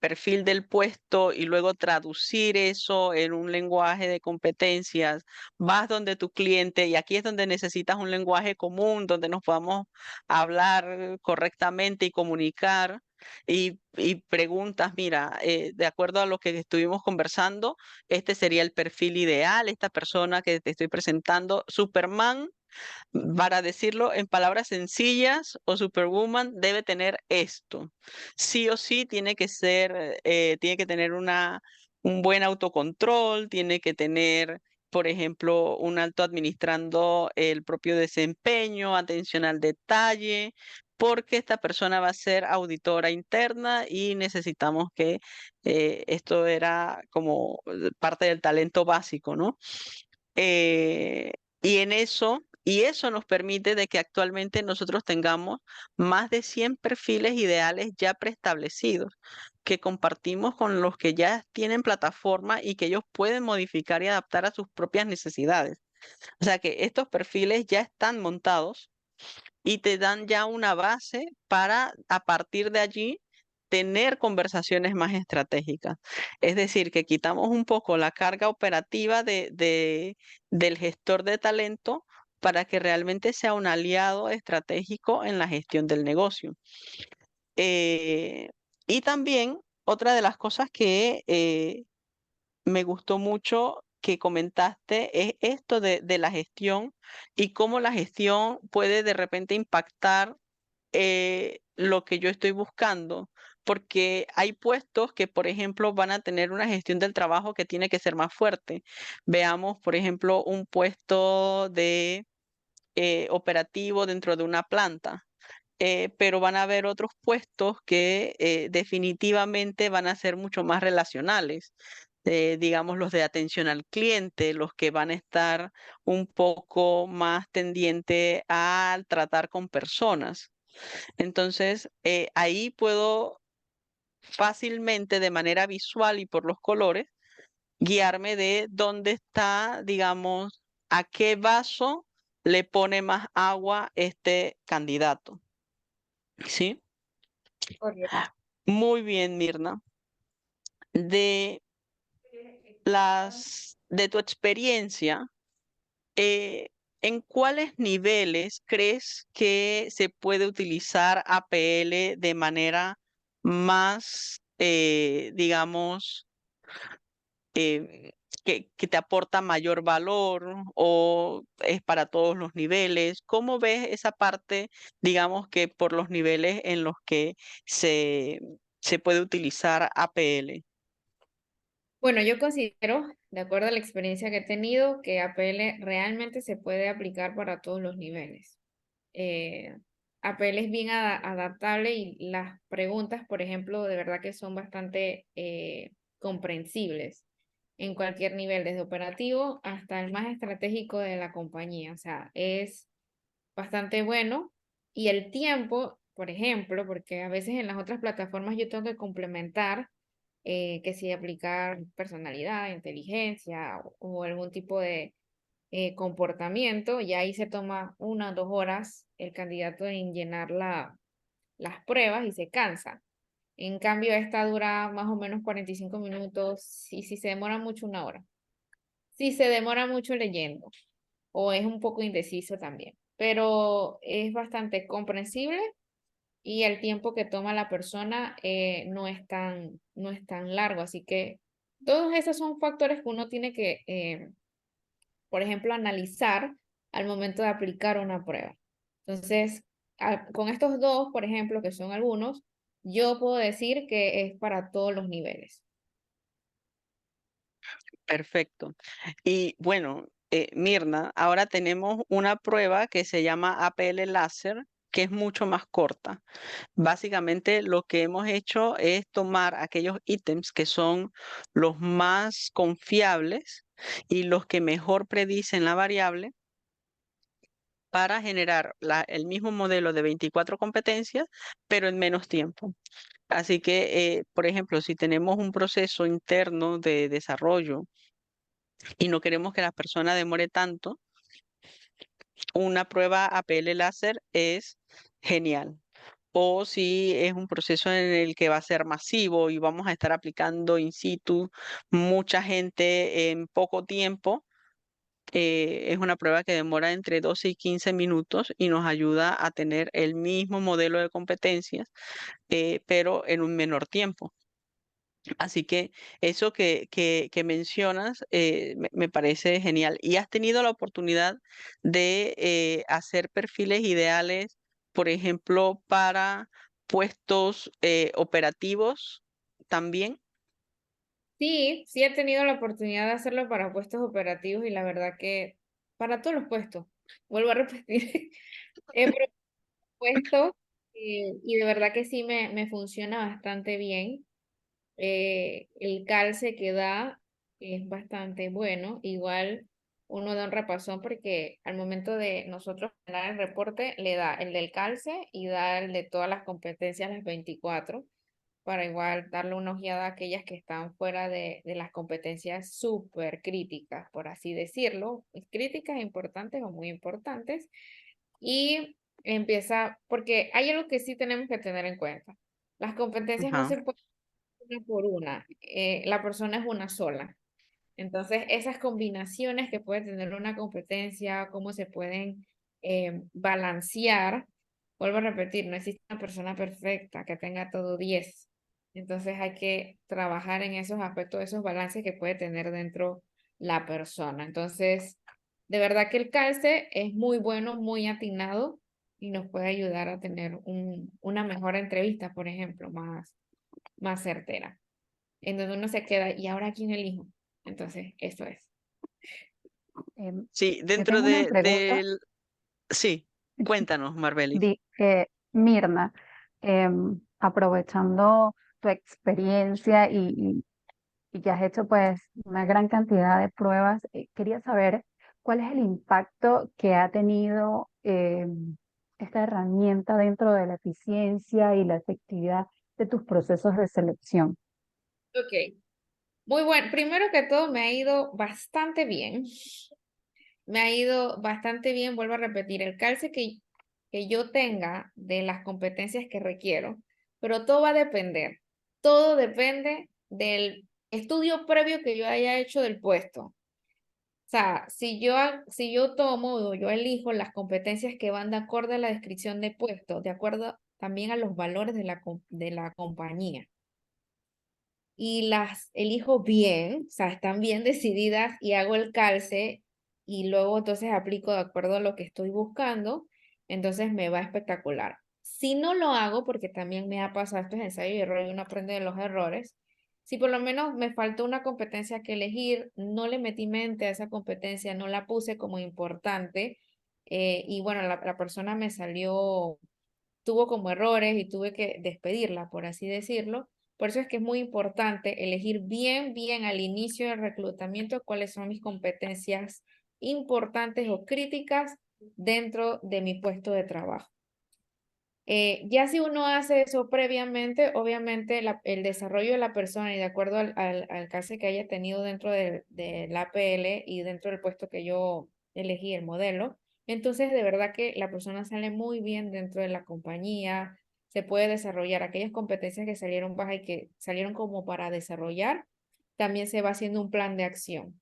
perfil del puesto y luego traducir eso en un lenguaje de competencias. Vas donde tu cliente y aquí es donde necesitas un lenguaje común, donde nos podamos hablar correctamente y comunicar. Y preguntas, mira, de acuerdo a lo que estuvimos conversando, este sería el perfil ideal, esta persona que te estoy presentando, Superman, para decirlo en palabras sencillas, o Superwoman debe tener esto. Sí o sí tiene que ser, tiene que tener un buen autocontrol, tiene que tener, por ejemplo, un alto administrando el propio desempeño, atención al detalle, porque esta persona va a ser auditora interna y necesitamos que esto era como parte del talento básico, ¿no? Eh, y eso nos permite de que actualmente nosotros tengamos más de 100 perfiles ideales ya preestablecidos, que compartimos con los que ya tienen plataforma y que ellos pueden modificar y adaptar a sus propias necesidades. O sea que estos perfiles ya están montados y te dan ya una base para a partir de allí tener conversaciones más estratégicas. Es decir, que quitamos un poco la carga operativa del gestor de talento para que realmente sea un aliado estratégico en la gestión del negocio. Eh, y también otra de las cosas que me gustó mucho que comentaste es esto de la gestión y cómo la gestión puede de repente impactar lo que yo estoy buscando, porque hay puestos que, por ejemplo, van a tener una gestión del trabajo que tiene que ser más fuerte. Veamos, por ejemplo, un puesto de operativo dentro de una planta. Pero van a haber otros puestos que definitivamente van a ser mucho más relacionales, digamos los de atención al cliente, los que van a estar un poco más tendiente a tratar con personas. Entonces, ahí puedo fácilmente, de manera visual y por los colores, guiarme de dónde está, digamos, a qué vaso le pone más agua este candidato. ¿Sí? Correcto. Muy bien, Mirna. De de tu experiencia, eh, ¿en cuáles niveles crees que se puede utilizar APL de manera más, digamos, eh, que te aporta mayor valor o es para todos los niveles? ¿Cómo ves esa parte, digamos que por los niveles en los que se, se puede utilizar APL? Bueno, yo considero, de acuerdo a la experiencia que he tenido, que APL realmente se puede aplicar para todos los niveles. Eh, APL es bien adaptable y las preguntas, por ejemplo, de verdad que son bastante comprensibles en cualquier nivel, desde operativo hasta el más estratégico de la compañía. O sea, es bastante bueno. Y el tiempo, por ejemplo, porque a veces en las otras plataformas yo tengo que complementar que si aplicar personalidad, inteligencia o algún tipo de comportamiento, y ahí se toma 1 o 2 horas el candidato en llenar las pruebas y se cansa. En cambio, esta dura más o menos 45 minutos y si se demora mucho, 1 hora. Si se demora mucho leyendo o es un poco indeciso también, pero es bastante comprensible y el tiempo que toma la persona no es tan largo. Así que todos esos son factores que uno tiene que, por ejemplo, analizar al momento de aplicar una prueba. Entonces, con estos dos, por ejemplo, que son algunos, yo puedo decir que es para todos los niveles. Perfecto. Y bueno, Mirna, ahora tenemos una prueba que se llama APL láser, que es mucho más corta. Básicamente lo que hemos hecho es tomar aquellos ítems que son los más confiables y los que mejor predicen la variable para generar el mismo modelo de 24 competencias, pero en menos tiempo. Así que, por ejemplo, si tenemos un proceso interno de desarrollo y no queremos que la persona demore tanto, una prueba APL láser es genial. O si es un proceso en el que va a ser masivo y vamos a estar aplicando in situ mucha gente en poco tiempo, es una prueba que demora entre 12 y 15 minutos y nos ayuda a tener el mismo modelo de competencias, pero en un menor tiempo. Así que eso que mencionas me parece genial. ¿Y has tenido la oportunidad de hacer perfiles ideales, por ejemplo, para puestos operativos también? Sí, sí he tenido la oportunidad de hacerlo para puestos operativos y la verdad que para todos los puestos, vuelvo a repetir, he propuesto y de verdad que sí me funciona bastante bien. El calce que da es bastante bueno. Igual uno da un repasón porque al momento de nosotros dar el reporte le da el del calce y da el de todas las competencias, las 24 para igual darle una ojeada a aquellas que están fuera de las competencias súper críticas, por así decirlo, críticas importantes o muy importantes. Y empieza, porque hay algo que sí tenemos que tener en cuenta. Las competencias no Ajá. se pueden una por una, la persona es una sola. Entonces, esas combinaciones que puede tener una competencia, cómo se pueden balancear, vuelvo a repetir, no existe una persona perfecta que tenga todo 10. Entonces, hay que trabajar en esos aspectos, esos balances que puede tener dentro la persona. Entonces, de verdad que el calce es muy bueno, muy atinado y nos puede ayudar a tener una mejor entrevista, por ejemplo, más certera, en donde uno se queda, ¿y ahora quién elijo? Entonces, eso es. Sí, Yo dentro tengo una de, pregunta, del... Sí, cuéntanos, Marbelis. Mirna, aprovechando tu experiencia y que has hecho pues una gran cantidad de pruebas, quería saber cuál es el impacto que ha tenido esta herramienta dentro de la eficiencia y la efectividad de tus procesos de selección. Ok, muy bueno. Primero que todo, me ha ido bastante bien. Me ha ido bastante bien, vuelvo a repetir, el calce que yo tenga de las competencias que requiero, pero todo va a depender. Todo depende del estudio previo que yo haya hecho del puesto. O sea, si yo tomo o yo elijo las competencias que van de acuerdo a la descripción de puesto, de acuerdo también a los valores de la compañía, y las elijo bien, o sea, están bien decididas y hago el calce y luego entonces aplico de acuerdo a lo que estoy buscando, entonces me va espectacular. Si no lo hago, porque también me ha pasado, esto es ensayo y error y uno aprende de los errores, si por lo menos me faltó una competencia que elegir, no le metí mente a esa competencia, no la puse como importante, y bueno, la persona me salió, tuvo como errores y tuve que despedirla, por así decirlo. Por eso es que es muy importante elegir bien al inicio del reclutamiento cuáles son mis competencias importantes o críticas dentro de mi puesto de trabajo. Ya si uno hace eso previamente, obviamente el desarrollo de la persona y de acuerdo al alcance que haya tenido dentro del APL y dentro del puesto que yo elegí, el modelo, entonces de verdad que la persona sale muy bien dentro de la compañía, se puede desarrollar aquellas competencias que salieron bajas y que salieron como para desarrollar, también se va haciendo un plan de acción.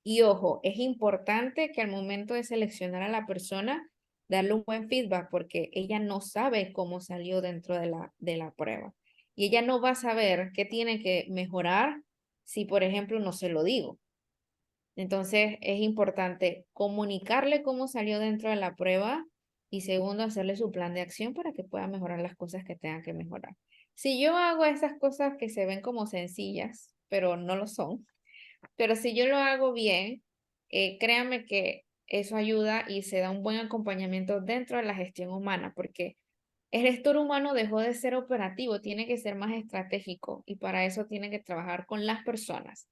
Y ojo, es importante que al momento de seleccionar a la persona, darle un buen feedback porque ella no sabe cómo salió dentro de la prueba. Y ella no va a saber qué tiene que mejorar si, por ejemplo, no se lo digo. Entonces, es importante comunicarle cómo salió dentro de la prueba y segundo, hacerle su plan de acción para que pueda mejorar las cosas que tengan que mejorar. Si yo hago esas cosas que se ven como sencillas, pero no lo son, pero si yo lo hago bien, créanme que eso ayuda y se da un buen acompañamiento dentro de la gestión humana, porque el gestor humano dejó de ser operativo, tiene que ser más estratégico y para eso tiene que trabajar con las personas.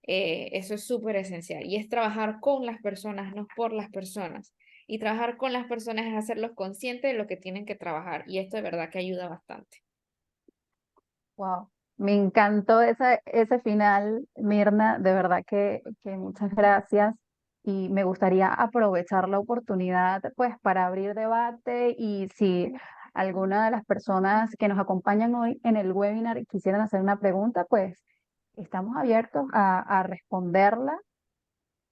Eso es súper esencial y es trabajar con las personas, no por las personas. Y trabajar con las personas es hacerlos conscientes de lo que tienen que trabajar y esto de verdad que ayuda bastante. Wow, me encantó ese final, Mirna, de verdad que muchas gracias y me gustaría aprovechar la oportunidad pues para abrir debate y si alguna de las personas que nos acompañan hoy en el webinar quisieran hacer una pregunta, pues estamos abiertos a responderla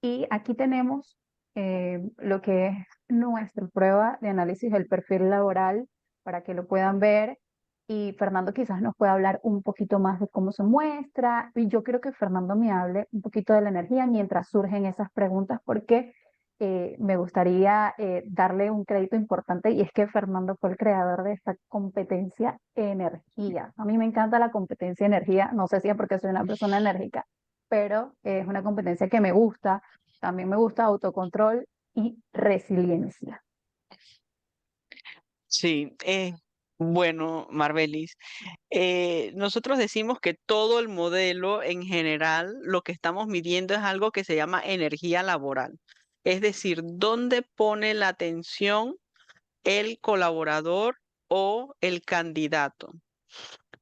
y aquí tenemos lo que es nuestra prueba de análisis del perfil laboral para que lo puedan ver. Y Fernando quizás nos pueda hablar un poquito más de cómo se muestra. Y yo quiero que Fernando me hable un poquito de la energía mientras surgen esas preguntas, porque me gustaría darle un crédito importante y es que Fernando fue el creador de esta competencia energía. A mí me encanta la competencia energía, no sé si es porque soy una persona enérgica, pero es una competencia que me gusta. También me gusta autocontrol y resiliencia. Sí, bueno, Marbelis, nosotros decimos que todo el modelo en general, lo que estamos midiendo es algo que se llama energía laboral. Es decir, dónde pone la atención el colaborador o el candidato.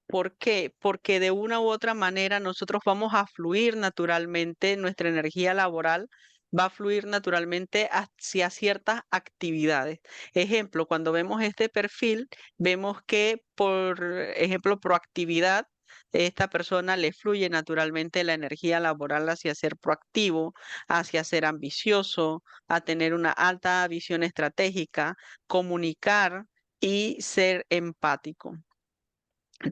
¿Por qué? Porque de una u otra manera nosotros vamos a fluir naturalmente, nuestra energía laboral va a fluir naturalmente hacia ciertas actividades. Ejemplo, cuando vemos este perfil, vemos que, por ejemplo, proactividad, esta persona le fluye naturalmente la energía laboral hacia ser proactivo, hacia ser ambicioso, a tener una alta visión estratégica, comunicar y ser empático.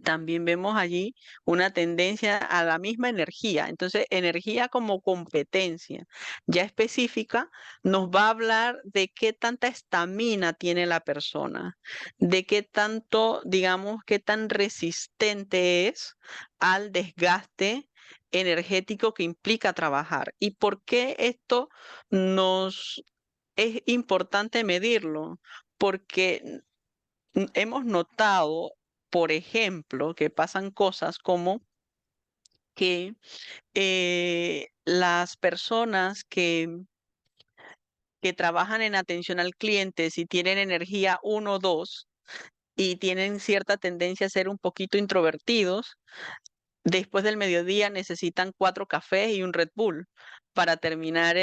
También vemos allí una tendencia a la misma energía. Entonces, energía como competencia ya específica nos va a hablar de qué tanta estamina tiene la persona, de qué tanto, digamos, qué tan resistente es al desgaste energético que implica trabajar. ¿Y por qué esto nos es importante medirlo? Porque hemos notado, por ejemplo, que pasan cosas como que las personas que trabajan en atención al cliente, si tienen energía 1 o 2 y tienen cierta tendencia a ser un poquito introvertidos, después del mediodía necesitan 4 cafés y un Red Bull para terminar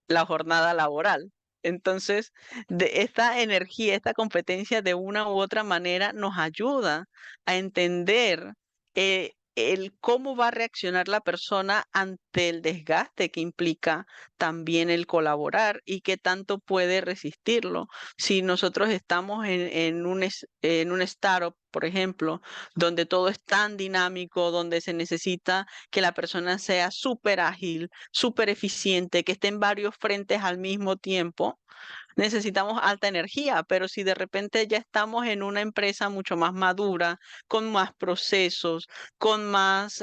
la jornada laboral. Entonces, de esta energía, esta competencia de una u otra manera nos ayuda a entender el cómo va a reaccionar la persona ante el desgaste que implica también el colaborar y qué tanto puede resistirlo. Si nosotros estamos en un startup, por ejemplo, donde todo es tan dinámico, donde se necesita que la persona sea súper ágil, súper eficiente, que esté en varios frentes al mismo tiempo, necesitamos alta energía, pero si de repente ya estamos en una empresa mucho más madura, con más procesos, con más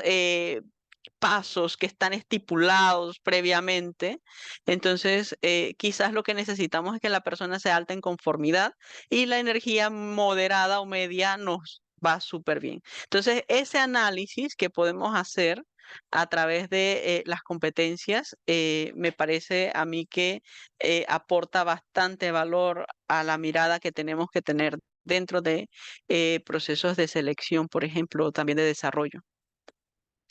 pasos que están estipulados previamente, entonces quizás lo que necesitamos es que la persona sea alta en conformidad y la energía moderada o media nos va súper bien. Entonces, ese análisis que podemos hacer a través de las competencias, me parece a mí que aporta bastante valor a la mirada que tenemos que tener dentro de procesos de selección, por ejemplo, o también de desarrollo.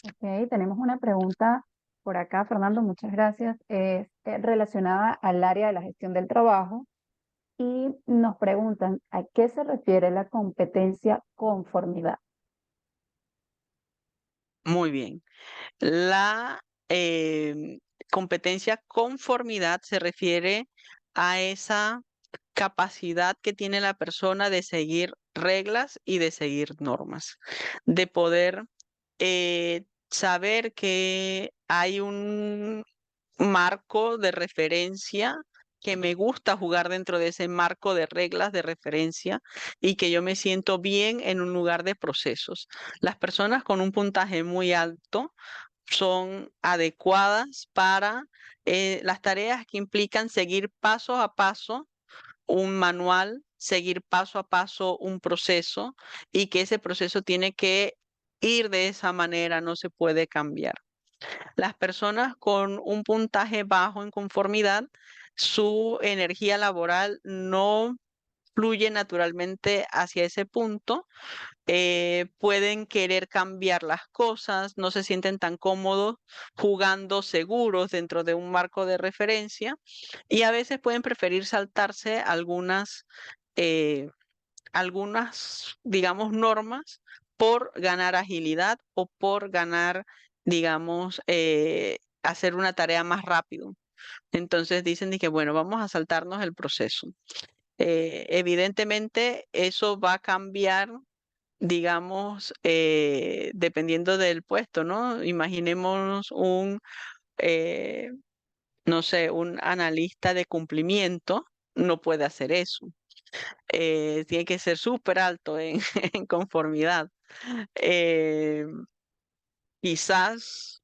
Ok, tenemos una pregunta por acá, Fernando, muchas gracias. Es relacionada al área de la gestión del trabajo y nos preguntan a qué se refiere la competencia conformidad. Muy bien. La competencia conformidad se refiere a esa capacidad que tiene la persona de seguir reglas y de seguir normas, de poder saber que hay un marco de referencia, que me gusta jugar dentro de ese marco de reglas de referencia y que yo me siento bien en un lugar de procesos. Las personas con un puntaje muy alto son adecuadas para las tareas que implican seguir paso a paso un manual, seguir paso a paso un proceso y que ese proceso tiene que ir de esa manera, no se puede cambiar. Las personas con un puntaje bajo en conformidad, su energía laboral no fluye naturalmente hacia ese punto, pueden querer cambiar las cosas, no se sienten tan cómodos jugando seguros dentro de un marco de referencia y a veces pueden preferir saltarse eh, algunas, digamos, normas por ganar agilidad o por ganar, digamos, hacer una tarea más rápido. Entonces dicen de que, bueno, vamos a saltarnos el proceso. Evidentemente, eso va a cambiar, digamos, dependiendo del puesto, ¿no? Imaginemos eh, no sé, un analista de cumplimiento, no puede hacer eso. Tiene que ser súper alto en, en conformidad. Eh, quizás,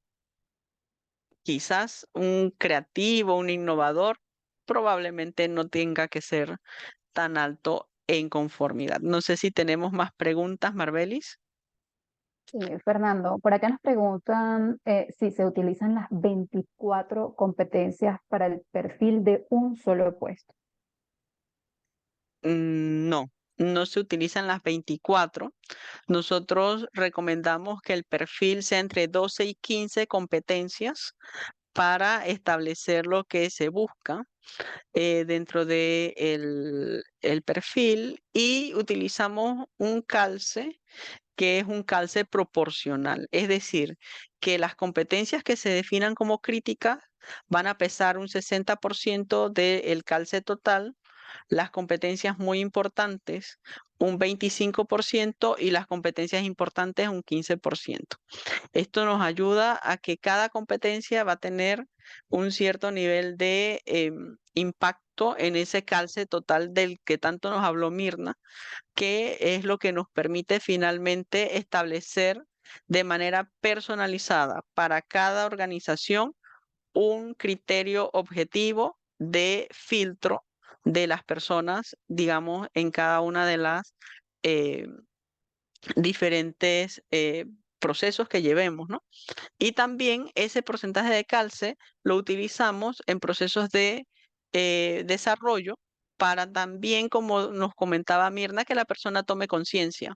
quizás un creativo, un innovador, probablemente no tenga que ser tan alto en conformidad. No sé si tenemos más preguntas, Marbelis. Fernando, por acá nos preguntan si se utilizan las 24 competencias para el perfil de un solo puesto. No, no se utilizan las 24. Nosotros recomendamos que el perfil sea entre 12 y 15 competencias para establecer lo que se busca dentro de el perfil y utilizamos un calce que es un calce proporcional, es decir, que las competencias que se definan como críticas van a pesar un 60% del calce total, las competencias muy importantes un 25% y las competencias importantes un 15%. Esto nos ayuda a que cada competencia va a tener un cierto nivel de impacto en ese calce total del que tanto nos habló Mirna, que es lo que nos permite finalmente establecer de manera personalizada para cada organización un criterio objetivo de filtro de las personas, digamos, en cada una de las eh, diferentes procesos que llevemos, ¿no? Y también ese porcentaje de calce lo utilizamos en procesos de desarrollo para también, como nos comentaba Mirna, que la persona tome conciencia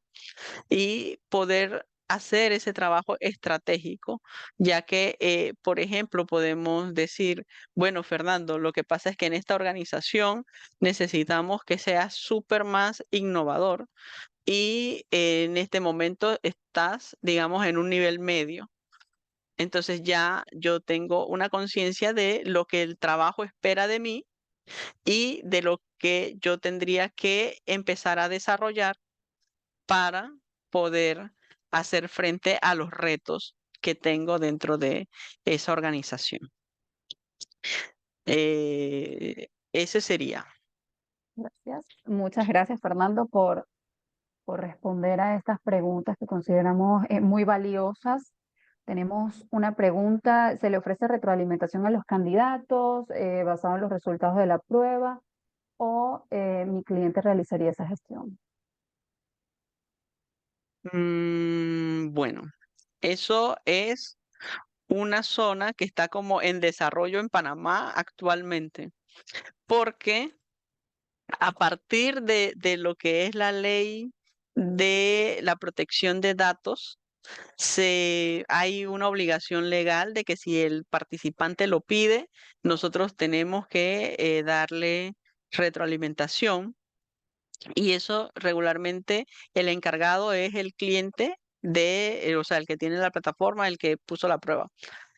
y poder hacer ese trabajo estratégico, ya que, por ejemplo, podemos decir, bueno, Fernando, lo que pasa es que en esta organización necesitamos que sea súper más innovador y en este momento estás, digamos, en un nivel medio. Entonces ya yo tengo una conciencia de lo que el trabajo espera de mí y de lo que yo tendría que empezar a desarrollar para poder hacer frente a los retos que tengo dentro de esa organización. Ese sería. Gracias. Muchas gracias, Fernando, por responder a estas preguntas que consideramos muy valiosas. Tenemos una pregunta, ¿se le ofrece retroalimentación a los candidatos basado en los resultados de la prueba o mi cliente realizaría esa gestión? Bueno, eso es una zona que está como en desarrollo en Panamá actualmente, porque a partir de lo que es la ley de la protección de datos, hay una obligación legal de que si el participante lo pide, nosotros tenemos que darle retroalimentación, y eso regularmente el encargado es el cliente o sea, el que tiene la plataforma, el que puso la prueba,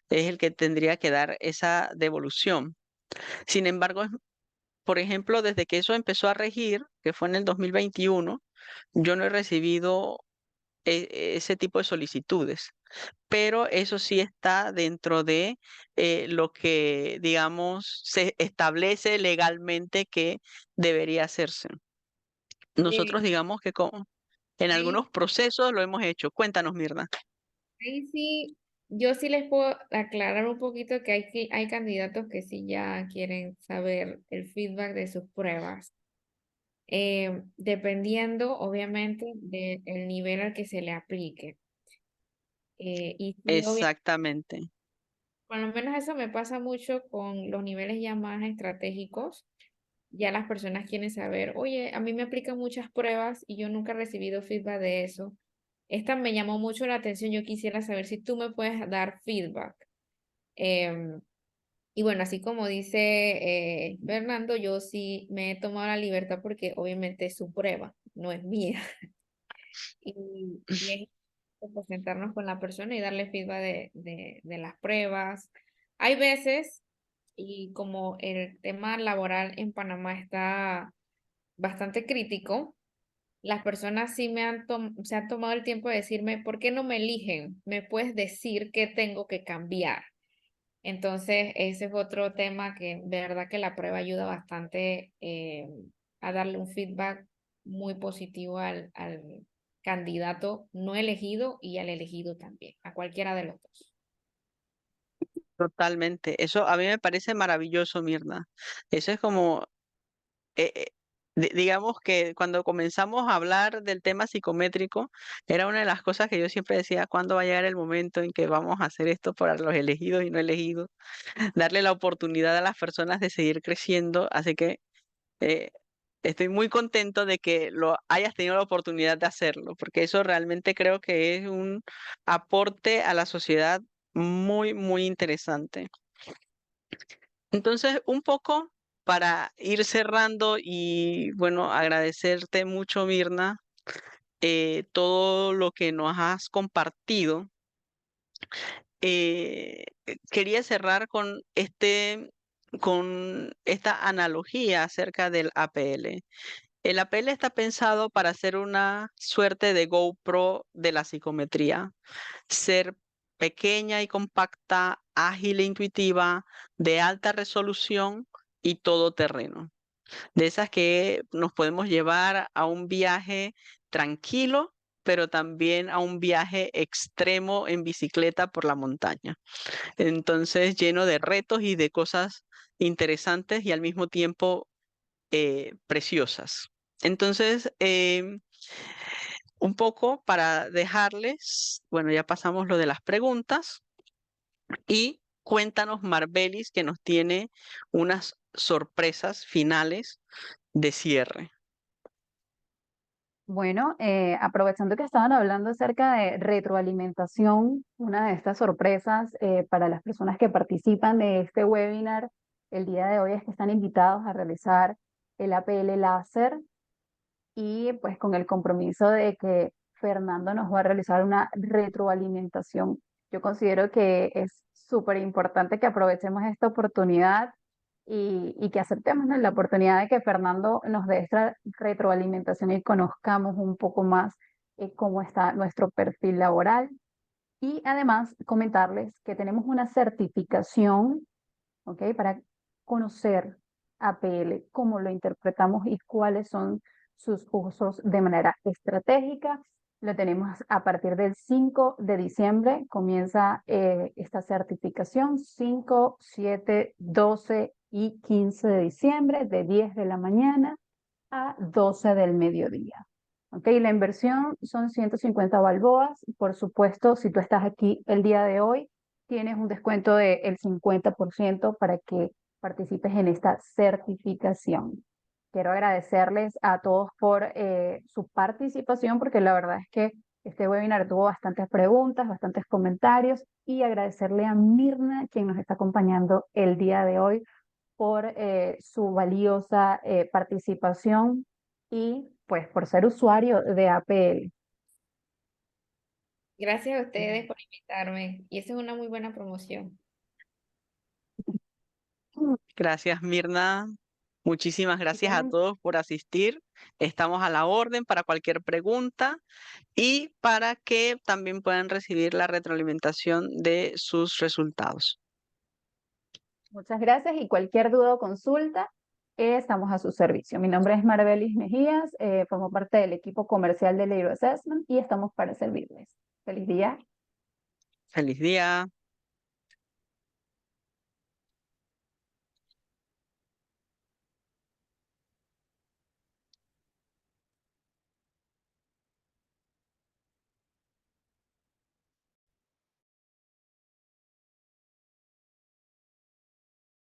es el que tendría que dar esa devolución. Sin embargo, por ejemplo, desde que eso empezó a regir, que fue en el 2021, yo no he recibido ese tipo de solicitudes, pero eso sí está dentro de lo que, digamos, se establece legalmente que debería hacerse. Eh, Nosotros digamos que en ahí, algunos procesos lo hemos hecho. Cuéntanos, Mirna. ahí sí, yo sí les puedo aclarar un poquito que hay candidatos que sí ya quieren saber el feedback de sus pruebas. Dependiendo, obviamente, del nivel al que se le aplique. Y sí, Exactamente. por lo menos eso me pasa mucho con los niveles ya más estratégicos. Ya las personas quieren saber, oye, a mí me aplican muchas pruebas y yo nunca he recibido feedback de eso. Esta me llamó mucho la atención, yo quisiera saber si tú me puedes dar feedback. Em, y bueno, así como dice Fernando, yo sí me he tomado la libertad porque obviamente es su prueba, no es mía. Y es pues, sentarnos con la persona y darle feedback de las pruebas. Hay veces, y como el tema laboral en Panamá está bastante crítico, las personas sí se han tomado el tiempo de decirme, ¿por qué no me eligen? ¿Me puedes decir qué tengo que cambiar? Entonces, ese es otro tema que de verdad que la prueba ayuda bastante a darle un feedback muy positivo al candidato no elegido y al elegido también, a cualquiera de los dos. Totalmente. Eso a mí me parece maravilloso, Mirna. Eso es como, digamos que cuando comenzamos a hablar del tema psicométrico, era una de las cosas que yo siempre decía: ¿cuándo va a llegar el momento en que vamos a hacer esto para los elegidos y no elegidos? Darle la oportunidad a las personas de seguir creciendo. Así que eh, estoy muy contento de que lo hayas tenido la oportunidad de hacerlo, porque eso realmente creo que es un aporte a la sociedad muy, muy interesante. Entonces, un poco para ir cerrando y bueno, agradecerte mucho, Mirna, todo lo que nos has compartido. Quería cerrar con esta analogía acerca del APL. El APL está pensado para ser una suerte de GoPro de la psicometría, ser pequeña y compacta, ágil e intuitiva, de alta resolución y todoterreno. De esas que nos podemos llevar a un viaje tranquilo, pero también a un viaje extremo en bicicleta por la montaña. Entonces, lleno de retos y de cosas interesantes y al mismo tiempo preciosas. Entonces, un poco para dejarles, bueno, ya pasamos lo de las preguntas, y cuéntanos, Marbelis, que nos tiene unas sorpresas finales de cierre. Bueno, aprovechando que estaban hablando acerca de retroalimentación, una de estas sorpresas para las personas que participan de este webinar el día de hoy es que están invitados a realizar el APL láser, y pues con el compromiso de que Fernando nos va a realizar una retroalimentación. Yo considero que es súper importante que aprovechemos esta oportunidad y que aceptemos, ¿no?, la oportunidad de que Fernando nos dé esta retroalimentación y conozcamos un poco más cómo está nuestro perfil laboral. Y además comentarles que tenemos una certificación, ¿ok? Para conocer APL, cómo lo interpretamos y cuáles son sus usos de manera estratégica. Lo tenemos a partir del 5 de diciembre, comienza esta certificación, 5, 7, 12 y 15 de diciembre, de 10 de la mañana a 12 del mediodía. ¿Ok? La inversión son 150 balboas. Por supuesto, si tú estás aquí el día de hoy, tienes un descuento del 50% para que participes en esta certificación. Quiero agradecerles a todos por su participación, porque la verdad es que este webinar tuvo bastantes preguntas, bastantes comentarios, y agradecerle a Mirna, quien nos está acompañando el día de hoy, por su valiosa participación y pues por ser usuario de APL. Gracias a ustedes por invitarme y esa es una muy buena promoción. Gracias, Mirna. Muchísimas Si gracias a tienen, todos por asistir. Estamos a la orden para cualquier pregunta y para que también puedan recibir la retroalimentación de sus resultados. muchas gracias, y cualquier duda o consulta, estamos a su servicio. Mi nombre es Marbelis Mejías, formo parte del equipo comercial de Leiro Assessment y estamos para servirles. Feliz día. Feliz día.